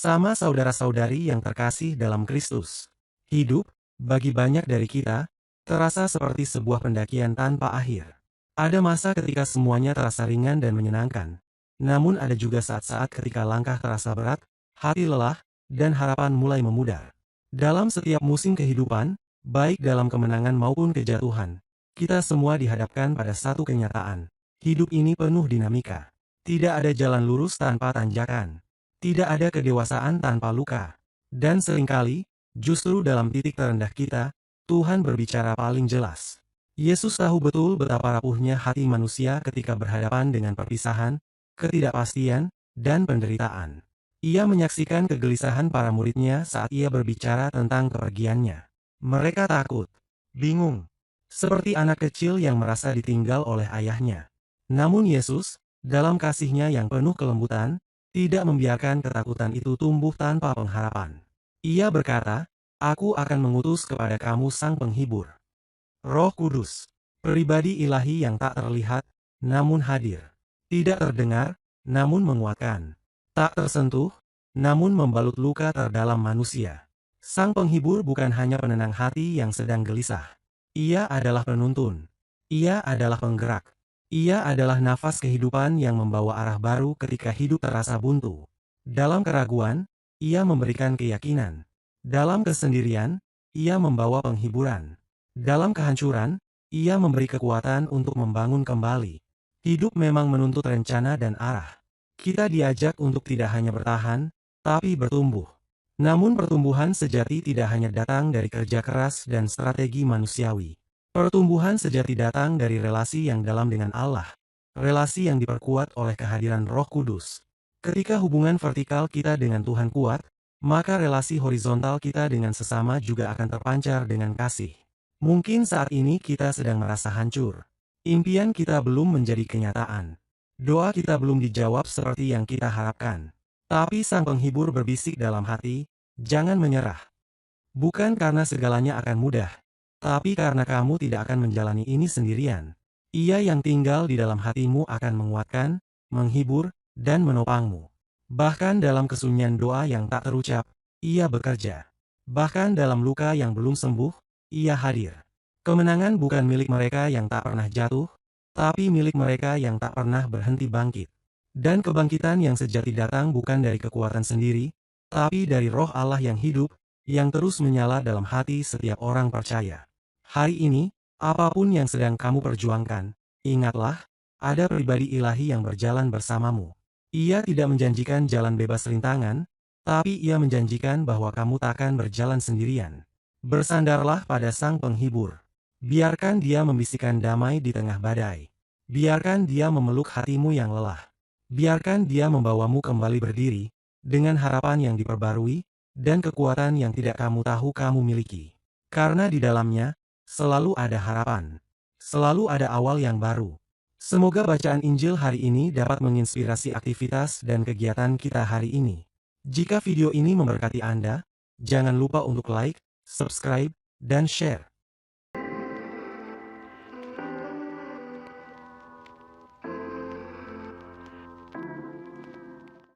Sama saudara-saudari yang terkasih dalam Kristus. Hidup, bagi banyak dari kita, terasa seperti sebuah pendakian tanpa akhir. Ada masa ketika semuanya terasa ringan dan menyenangkan. Namun ada juga saat-saat ketika langkah terasa berat, hati lelah, dan harapan mulai memudar. Dalam setiap musim kehidupan, baik dalam kemenangan maupun kejatuhan, kita semua dihadapkan pada satu kenyataan. Hidup ini penuh dinamika. Tidak ada jalan lurus tanpa tanjakan. Tidak ada kedewasaan tanpa luka. Dan seringkali, justru dalam titik terendah kita, Tuhan berbicara paling jelas. Yesus tahu betul betapa rapuhnya hati manusia ketika berhadapan dengan perpisahan, ketidakpastian, dan penderitaan. Ia menyaksikan kegelisahan para muridnya saat ia berbicara tentang kepergiannya. Mereka takut, bingung, seperti anak kecil yang merasa ditinggal oleh ayahnya. Namun Yesus, dalam kasih-Nya yang penuh kelembutan, tidak membiarkan ketakutan itu tumbuh tanpa pengharapan. Ia berkata, "Aku akan mengutus kepada kamu Sang Penghibur, Roh Kudus, pribadi ilahi yang tak terlihat, namun hadir. Tidak terdengar, namun menguatkan. Tak tersentuh, namun membalut luka terdalam manusia." Sang Penghibur bukan hanya penenang hati yang sedang gelisah. Ia adalah penuntun. Ia adalah penggerak. Ia adalah nafas kehidupan yang membawa arah baru ketika hidup terasa buntu. Dalam keraguan, ia memberikan keyakinan. Dalam kesendirian, ia membawa penghiburan. Dalam kehancuran, ia memberi kekuatan untuk membangun kembali. Hidup memang menuntut rencana dan arah. Kita diajak untuk tidak hanya bertahan, tapi bertumbuh. Namun pertumbuhan sejati tidak hanya datang dari kerja keras dan strategi manusiawi. Pertumbuhan sejati datang dari relasi yang dalam dengan Allah. Relasi yang diperkuat oleh kehadiran Roh Kudus. Ketika hubungan vertikal kita dengan Tuhan kuat, maka relasi horizontal kita dengan sesama juga akan terpancar dengan kasih. Mungkin saat ini kita sedang merasa hancur. Impian kita belum menjadi kenyataan. Doa kita belum dijawab seperti yang kita harapkan. Tapi Sang Penghibur berbisik dalam hati, "Jangan menyerah." Bukan karena segalanya akan mudah, tapi karena kamu tidak akan menjalani ini sendirian. Ia yang tinggal di dalam hatimu akan menguatkan, menghibur, dan menopangmu. Bahkan dalam kesunyian doa yang tak terucap, ia bekerja. Bahkan dalam luka yang belum sembuh, ia hadir. Kemenangan bukan milik mereka yang tak pernah jatuh, tapi milik mereka yang tak pernah berhenti bangkit. Dan kebangkitan yang sejati datang bukan dari kekuatan sendiri, tapi dari Roh Allah yang hidup, yang terus menyala dalam hati setiap orang percaya. Hari ini, apapun yang sedang kamu perjuangkan, ingatlah, ada pribadi ilahi yang berjalan bersamamu. Ia tidak menjanjikan jalan bebas rintangan, tapi ia menjanjikan bahwa kamu takkan berjalan sendirian. Bersandarlah pada Sang Penghibur. Biarkan Dia membisikkan damai di tengah badai. Biarkan Dia memeluk hatimu yang lelah. Biarkan Dia membawamu kembali berdiri, dengan harapan yang diperbarui, dan kekuatan yang tidak kamu tahu kamu miliki. Karena di dalamnya, selalu ada harapan. Selalu ada awal yang baru. Semoga bacaan Injil hari ini dapat menginspirasi aktivitas dan kegiatan kita hari ini. Jika video ini memberkati Anda, jangan lupa untuk like, subscribe, dan share.